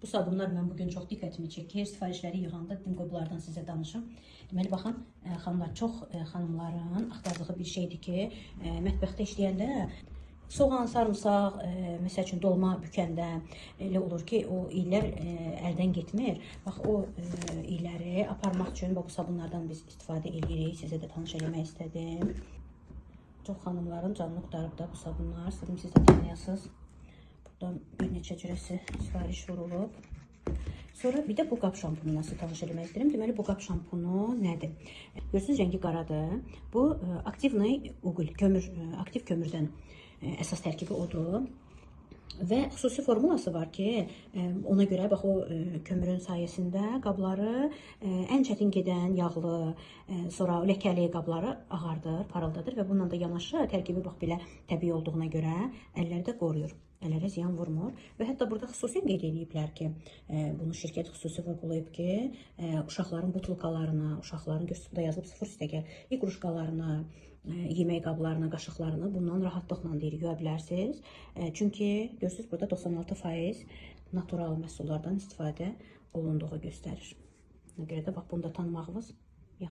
Bu sabunlar mən bugün çox diqqətimi çəkir. Sifarişləri yığanda dedim qoy bunlardan sizə danışım. Deməli baxın, xanımlar, çox xanımların axtardığı bir şeydir ki, mətbəxdə işləyəndə soğan, sarımsaq, məsəl üçün dolma bükəndə elə olur ki, o illər əldən getmir. Bax, o illəri aparmaq üçün bu sabunlardan biz istifadə edirik. Sizə də tanış eləmək istədim. Çox xanımların canını qurtarıb da bu sabunlar. Sizin siz də tanıyasınız. Buradan bir neçə cürəsi sifariş vurulub. Sonra bir də bu qab şampunu nasıl tanış eləmək istəyirəm. Deməli, bu qab şampunu nədir? Görürsünüz, rəngi qaradır. Bu aktivni uqul, aktiv kömürdən əsas tərkibi odur. Və xüsusi formulası var ki, ona görə bax o kömürün sayəsində qabları ən çətin gedən yağlı, sonra ləkəli qabları ağardır, parıldadır və bununla da yanaşı tərkibi bax belə təbii olduğuna görə əlləri də qoruyur. Əllərə ziyan vurmur və hətta burada xüsusi qeyd ediblər ki, bunu şirkət xüsusi vurğulayıb ki, uşaqların butulkalarına, uşaqların göstərdə yazılıb 0 istəgər iqruşkalarına, yemək qablarına, qaşıqlarını bundan rahatlıqla yuya bilərsiniz. Çünki görürsünüz, burada 96% natural məhsullardan istifadə olunduğu göstərir. Ona görə də bax, bunu da tanımağımız